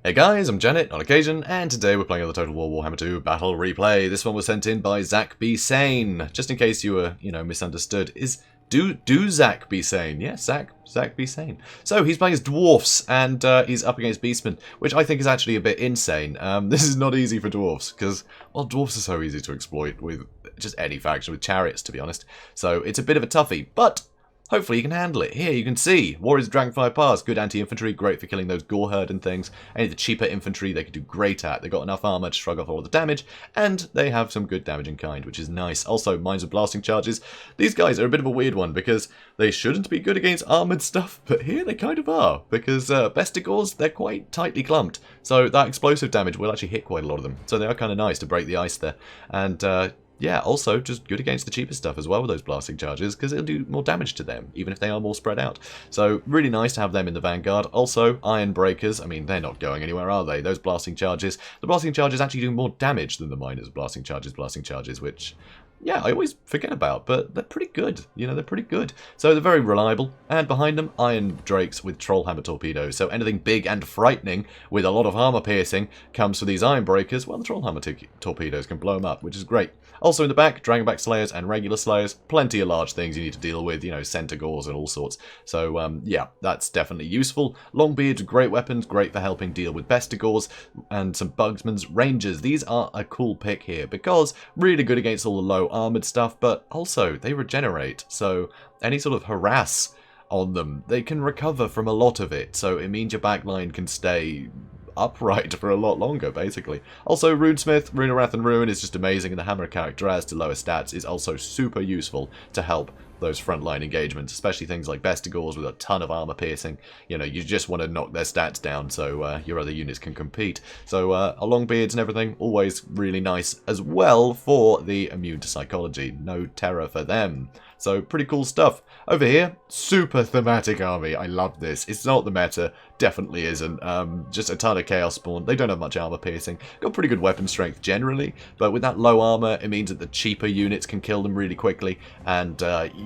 Hey guys, I'm JanetOnOccasion, and today we're playing the Total War Warhammer II Battle Replay. This one was sent in by Zachbsain. Just in case you were, misunderstood, do Zachbsain? Yes, Zachbsain. So he's playing as Dwarfs, and he's up against Beastmen, which I think is actually a bit insane. This is not easy for Dwarfs, because, well, Dwarfs are so easy to exploit with just any faction with chariots, to be honest. So it's a bit of a toughie, but hopefully you can handle it. Here you can see Warriors of Dragonfire Pass, good anti-infantry, great for killing those gore herd and things. Any of the cheaper infantry they could do great at. They've got enough armor to shrug off all the damage, and they have some good damage in kind, which is nice. Also, mines of blasting charges. These guys are a bit of a weird one because they shouldn't be good against armored stuff, but here they kind of are, because Bestigors, they're quite tightly clumped, so that explosive damage will actually hit quite a lot of them. So they are kind of nice to break the ice there. And yeah, also just good against the cheaper stuff as well with those blasting charges, because it'll do more damage to them, even if they are more spread out. So really nice to have them in the vanguard. Also, iron breakers, I mean, they're not going anywhere, are they? Those blasting charges. The blasting charges actually do more damage than the miners blasting charges, which, yeah, I always forget about, but they're pretty good. You know, they're pretty good. So they're very reliable. And behind them, iron drakes with troll hammer torpedoes. So anything big and frightening with a lot of armor piercing comes for these iron breakers. Well, the troll hammer torpedoes can blow them up, which is great. Also in the back, Dragonback Slayers and regular Slayers. Plenty of large things you need to deal with, you know, Centaurs and all sorts. So, yeah, that's definitely useful. Longbeards, great weapons, great for helping deal with Bestigors and some Bugsman's Rangers. These are a cool pick here because really good against all the low armored stuff, but also they regenerate. So any sort of harass on them, they can recover from a lot of it. So it means your backline can stay upright for a lot longer, basically. Also, Runesmith, Rune of Wrath and Ruin is just amazing, and the Hammer of Character as to lower stats is also super useful to help those frontline engagements, especially things like Bestigors with a ton of armor piercing. You know, you just want to knock their stats down so your other units can compete. So Longbeards and everything, always really nice as well for the immune to psychology. No terror for them. So pretty cool stuff. Over here, super thematic army. I love this. It's not the meta, definitely isn't. Just a ton of Chaos Spawn. They don't have much armor piercing. Got pretty good weapon strength generally, but with that low armor, it means that the cheaper units can kill them really quickly. And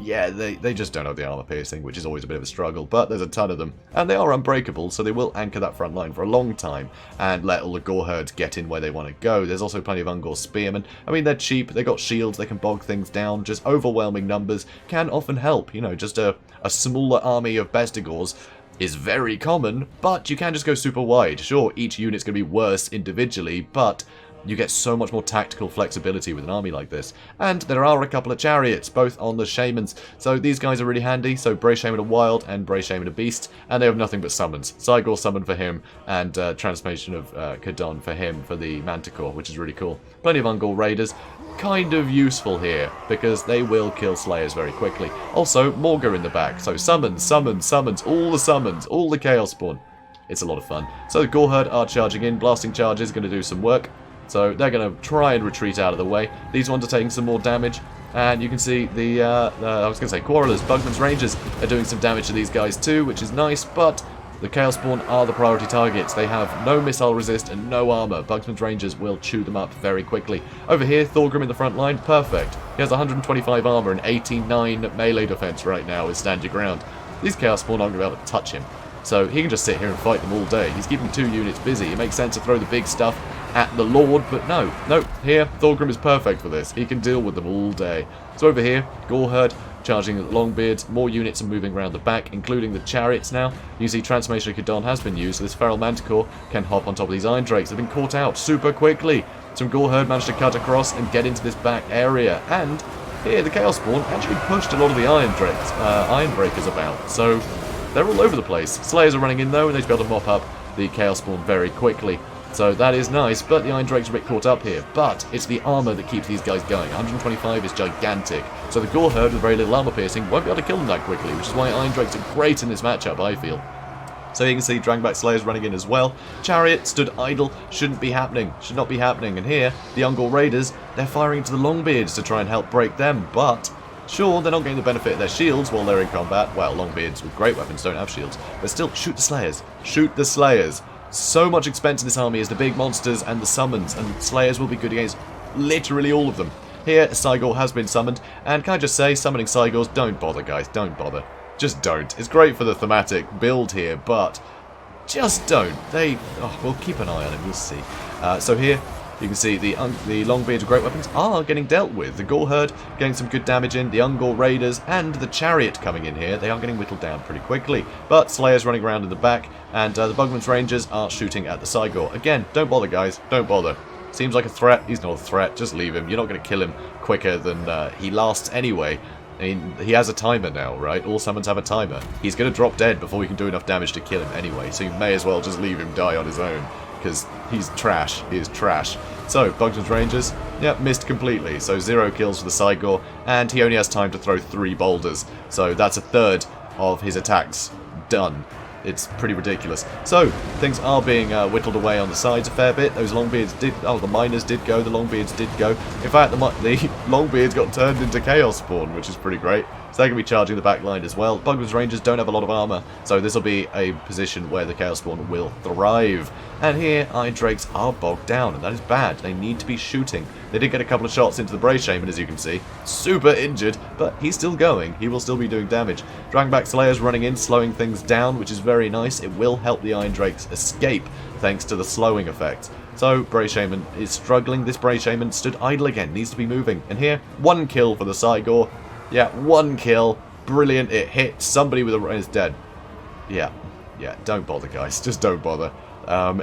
yeah, they just don't have the armor piercing, which is always a bit of a struggle, but there's a ton of them. And they are unbreakable, so they will anchor that front line for a long time and let all the gore herds get in where they want to go. There's also plenty of Ungor Spearmen. I mean, they're cheap, they got shields, they can bog things down. Just overwhelming numbers can often help. You know, just a smaller army of Bestigors is very common, but you can just go super wide. Sure, each unit's going to be worse individually, but you get so much more tactical flexibility with an army like this. And there are a couple of chariots, both on the Shamans. So these guys are really handy. So Bray Shaman a Wild and Bray Shaman a Beast. And they have nothing but summons. Cygor summon for him, and Transformation of Kadon for him for the Manticore, which is really cool. Plenty of Ungor Raiders. Kind of useful here, because they will kill Slayers very quickly. Also, Morga in the back. So summons, all the summons, all the Chaos Spawn. It's a lot of fun. So the Gore Herd are charging in. Blasting Charges going to do some work. So they're going to try and retreat out of the way. These ones are taking some more damage. And you can see the I was going to say Quarrelers, Bugsman's Rangers are doing some damage to these guys too, which is nice, but the Chaos Spawn are the priority targets. They have no missile resist and no armor. Bugsman's Rangers will chew them up very quickly. Over here, Thorgrim in the front line, perfect. He has 125 armor and 89 melee defense right now with Stand Your Ground. These Chaos Spawn aren't going to be able to touch him, so he can just sit here and fight them all day. He's keeping 2 units busy. It makes sense to throw the big stuff at the Lord, but no, here, Thorgrim is perfect for this. He can deal with them all day. So over here, Gore Herd charging Longbeards, more units are moving around the back, including the chariots now. You see Transformation of Kadon has been used, so this Feral Manticore can hop on top of these Iron Drakes. They've been caught out super quickly. Some Gore Herd managed to cut across and get into this back area, and here the Chaos Spawn actually pushed a lot of the Iron Breakers about, so they're all over the place. Slayers are running in though, and they've got to mop up the Chaos Spawn very quickly. So that is nice, but the Iron Drakes are a bit caught up here. But it's the armor that keeps these guys going. 125 is gigantic. So the Gore Herd with very little armor piercing won't be able to kill them that quickly, which is why Iron Drakes are great in this matchup, I feel. So you can see Dragonback Slayers running in as well. Chariot stood idle, shouldn't be happening, should not be happening. And here, the Ungor Raiders, they're firing into the Longbeards to try and help break them, but sure, they're not getting the benefit of their shields while they're in combat. Well, Longbeards with great weapons don't have shields, but still, shoot the Slayers. Shoot the Slayers. So much expense in this army is the big monsters and the summons, and Slayers will be good against literally all of them. Here, Cygor has been summoned, and can I just say, summoning Cygors, don't bother guys, don't bother. Just don't. It's great for the thematic build here, but just don't. We'll keep an eye on it, we'll see. So here, you can see the Longbeard's great weapons are getting dealt with. The Gore Herd getting some good damage in, the Ungor Raiders and the Chariot coming in here. They are getting whittled down pretty quickly. But Slayer's running around in the back, and the Bugman's Rangers are shooting at the Cygor. Again, don't bother, guys. Don't bother. Seems like a threat. He's not a threat. Just leave him. You're not going to kill him quicker than he lasts anyway. I mean, he has a timer now, right? All summons have a timer. He's going to drop dead before we can do enough damage to kill him anyway, so you may as well just leave him die on his own, because he's trash. He is trash. So, Bugman's Rangers, yeah, missed completely. So 0 kills for the Cygor, and he only has time to throw 3 boulders. So that's a third of his attacks done. It's pretty ridiculous. So, things are being whittled away on the sides a fair bit. Those Longbeards did... Oh, the Miners did go. The Longbeards did go. In fact, the Longbeards got turned into Chaos Spawn, which is pretty great. So they're going to be charging the back line as well. Bugman's Rangers don't have a lot of armor, so this will be a position where the Chaos Spawn will thrive. And here, Iron Drakes are bogged down, and that is bad. They need to be shooting. They did get a couple of shots into the Bray Shaman, as you can see. Super injured, but he's still going. He will still be doing damage. Dragonback Slayer's running in, slowing things down, which is very nice. It will help the Iron Drakes escape, thanks to the slowing effect. So, Bray Shaman is struggling. This Bray Shaman stood idle again, needs to be moving. And here, 1 kill for the Cygor. Yeah, 1 kill. Brilliant. It hit somebody with a... is dead. Yeah, don't bother, guys. Just don't bother.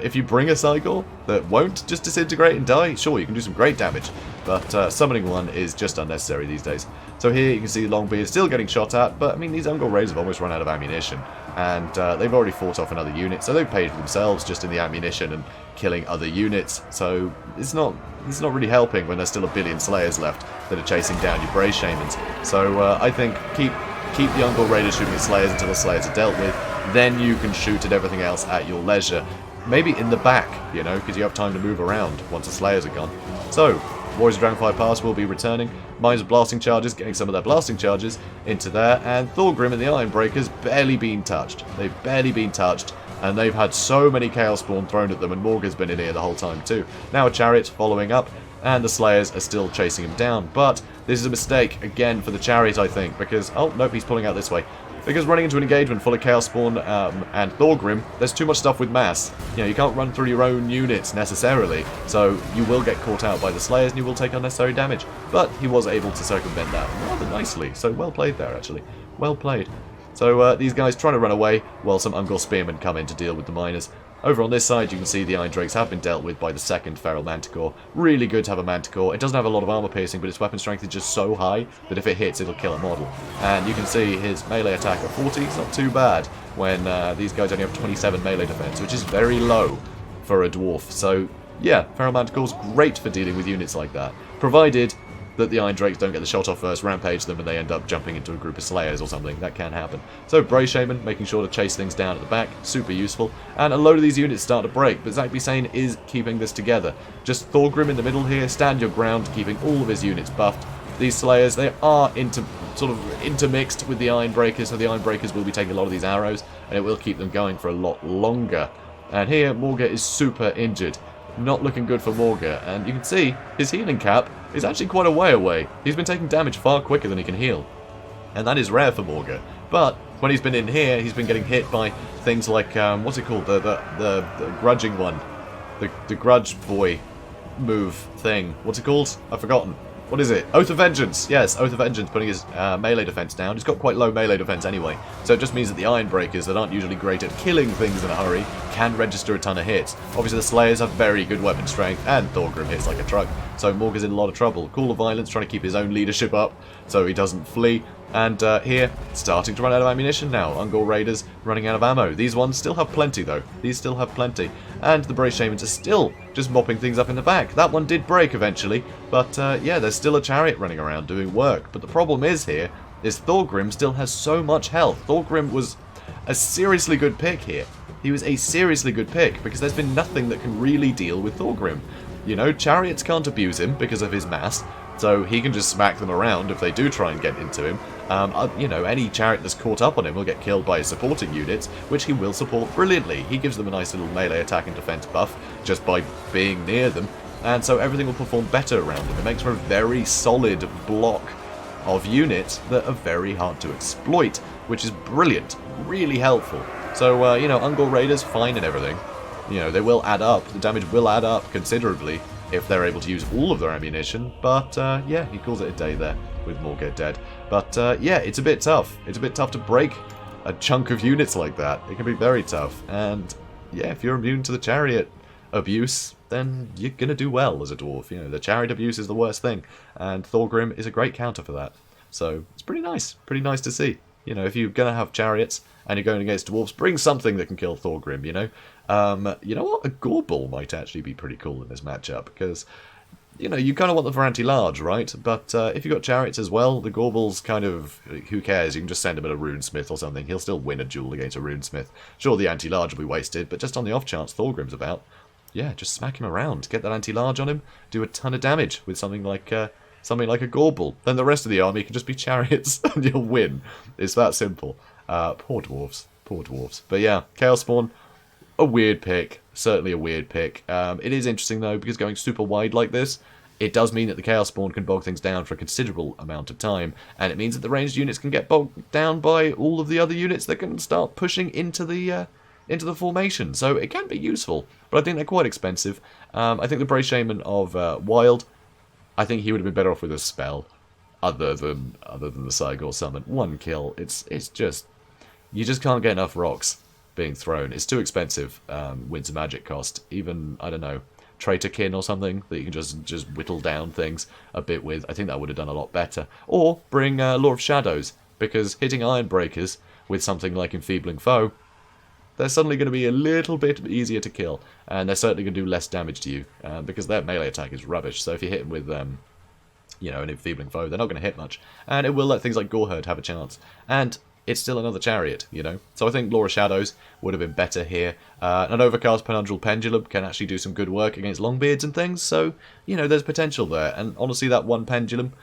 If you bring a Cygor that won't just disintegrate and die, sure, you can do some great damage. But summoning one is just unnecessary these days. So here you can see Longbeard still getting shot at, but I mean, these Ungor Raiders have almost run out of ammunition. And they've already fought off another unit, so they've paid for themselves just in the ammunition and killing other units. So it's not really helping when there's still a billion Slayers left that are chasing down your Bray Shamans. So I think keep the Ungor Raiders shooting at Slayers until the Slayers are dealt with. Then you can shoot at everything else at your leisure. Maybe in the back, you know, because you have time to move around once the Slayers are gone. So, Warriors of Dragonfire Pass will be returning. Mines of Blasting Charges, getting some of their Blasting Charges into there. And Thorgrim and the Ironbreakers barely been touched. They've barely been touched. And they've had so many Chaos Spawn thrown at them, and Morga's been in here the whole time too. Now a Chariot following up, and the Slayers are still chasing him down. But this is a mistake, again, for the Chariot, I think, because... Oh, nope, he's pulling out this way. Because running into an engagement full of Chaos Spawn and Thorgrim, there's too much stuff with mass. You know, you can't run through your own units necessarily, so you will get caught out by the Slayers and you will take unnecessary damage. But he was able to circumvent that rather nicely, so well played there, actually. Well played. So these guys trying to run away while some Ungor Spearmen come in to deal with the Miners. Over on this side, you can see the Iron Drakes have been dealt with by the second Feral Manticore. Really good to have a Manticore. It doesn't have a lot of armor piercing, but its weapon strength is just so high that if it hits, it'll kill a model. And you can see his melee attack at 40. It's not too bad when these guys only have 27 melee defense, which is very low for a dwarf. So, yeah, Feral Manticore's great for dealing with units like that, provided that the Iron Drakes don't get the shot off first, rampage them, and they end up jumping into a group of Slayers or something. That can happen. So Bray Shaman making sure to chase things down at the back, super useful. And a load of these units start to break, but Zachbsain is keeping this together. Just Thorgrim in the middle here, stand your ground, keeping all of his units buffed. These Slayers, they are sort of intermixed with the Ironbreakers, so the Ironbreakers will be taking a lot of these arrows, and it will keep them going for a lot longer. And here, Morga is super injured. Not looking good for Morga, and you can see his healing cap is actually quite a way away. He's been taking damage far quicker than he can heal, and that is rare for Morga. But when he's been in here, he's been getting hit by things like what's it called, the grudging one, the grudge boy move thing. What's it called? I've forgotten. What is it? Oath of Vengeance! Yes, Oath of Vengeance, putting his melee defense down. He's got quite low melee defense anyway, so it just means that the Ironbreakers that aren't usually great at killing things in a hurry can register a ton of hits. Obviously the Slayers have very good weapon strength, and Thorgrim hits like a truck, so Morga's in a lot of trouble. Call of Violence trying to keep his own leadership up so he doesn't flee. And here, starting to run out of ammunition now. Ungor Raiders running out of ammo. These ones still have plenty, though. These still have plenty. And the Bray Shamans are still just mopping things up in the back. That one did break eventually, but yeah, there's still a Chariot running around doing work. But the problem is Thorgrim still has so much health. Thorgrim was a seriously good pick here. He was a seriously good pick, because there's been nothing that can really deal with Thorgrim. You know, Chariots can't abuse him because of his mass, so he can just smack them around if they do try and get into him. You know, any Chariot that's caught up on him will get killed by his supporting units, which he will support brilliantly. He gives them a nice little melee attack and defense buff just by being near them, and so everything will perform better around him. It makes for a very solid block of units that are very hard to exploit, which is brilliant, really helpful. So, you know, Ungor Raiders, fine and everything. You know, they will add up. The damage will add up considerably if they're able to use all of their ammunition. But, yeah, he calls it a day there with Morgate dead. But, yeah, it's a bit tough. It's a bit tough to break a chunk of units like that. It can be very tough. And, yeah, if you're immune to the chariot abuse, then you're going to do well as a dwarf. You know, the chariot abuse is the worst thing. And Thorgrim is a great counter for that. So, it's pretty nice. Pretty nice to see. You know, if you're going to have chariots and you're going against dwarves, bring something that can kill Thorgrim, you know? You know what? A Gorbel might actually be pretty cool in this matchup, because, you know, you kind of want them for anti-large, right? But if you've got chariots as well, the Gorbel's kind of, who cares? You can just send him at a runesmith or something. He'll still win a duel against a runesmith. Sure, the anti-large will be wasted, but just on the off chance Thorgrim's about, yeah, just smack him around. Get that anti-large on him, do a ton of damage with something like a Gorbel. Then the rest of the army can just be chariots, and you'll win. It's that simple. Poor dwarves. Poor dwarves. But yeah, Chaos Spawn, a weird pick. Certainly a weird pick. It is interesting, though, because going super wide like this, it does mean that the Chaos Spawn can bog things down for a considerable amount of time, and it means that the ranged units can get bogged down by all of the other units that can start pushing into the formation. So it can be useful, but I think they're quite expensive. I think the Bray Shaman of Wild, I think he would have been better off with a spell, other than the Cygor summon. One kill. It's just, you just can't get enough rocks being thrown. It's too expensive. Wins a magic cost. Even, I don't know, Traitorkin or something that you can just whittle down things a bit with. I think that would have done a lot better. Or bring Law of Shadows, because hitting Iron Breakers with something like Enfeebling Foe, they're suddenly going to be a little bit easier to kill, and they're certainly going to do less damage to you, because their melee attack is rubbish. So if you hit them with, you know, an Enfeebling Foe, they're not going to hit much, and it will let things like Goreherd have a chance. And it's still another chariot, you know. So I think Law of Shadows would have been better here. An Overcast Penundral Pendulum can actually do some good work against Longbeards and things, so, you know, there's potential there. And honestly, that one Pendulum,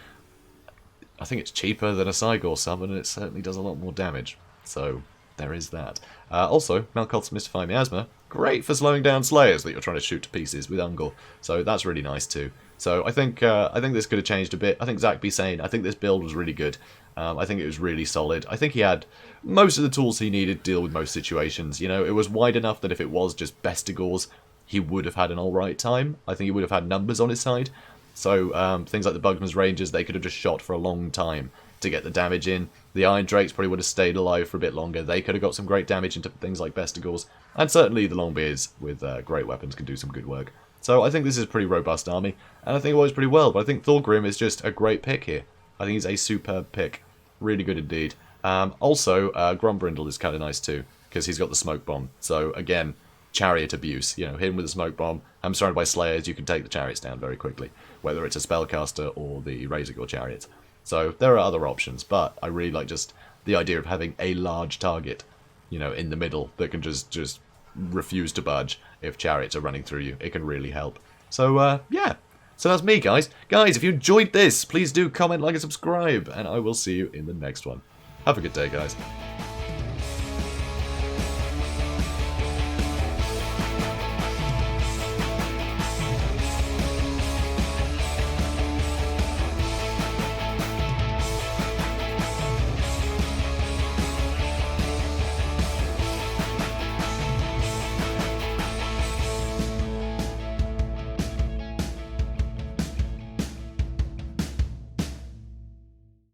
I think it's cheaper than a Cygor summon, and it certainly does a lot more damage. So there is that. Also, Malkoth's Mystify Miasma, great for slowing down Slayers that you're trying to shoot to pieces with Ungor. So that's really nice too. So I think this could have changed a bit. I think Zachbsain, I think this build was really good. I think it was really solid. I think he had most of the tools he needed to deal with most situations. You know, it was wide enough that if it was just Bestigors, he would have had an alright time. I think he would have had numbers on his side. So things like the Bugman's Rangers, they could have just shot for a long time to get the damage in. The Iron Drakes probably would have stayed alive for a bit longer. They could have got some great damage into things like Bestigors. And certainly the Longbeards with great weapons can do some good work. So I think this is a pretty robust army, and I think it works pretty well. But I think Thorgrim is just a great pick here. I think he's a superb pick. Really good indeed. Also, Grombrindle is kind of nice too, because he's got the smoke bomb. So again, chariot abuse. You know, hit him with a smoke bomb. I'm surrounded by Slayers, you can take the chariots down very quickly, whether it's a spellcaster or the Razorgore chariots. So there are other options, but I really like just the idea of having a large target, you know, in the middle that can just refuse to budge if chariots are running through you. It can really help. So, yeah. So that's me, guys. Guys, if you enjoyed this, please do comment, like, and subscribe, and I will see you in the next one. Have a good day, guys.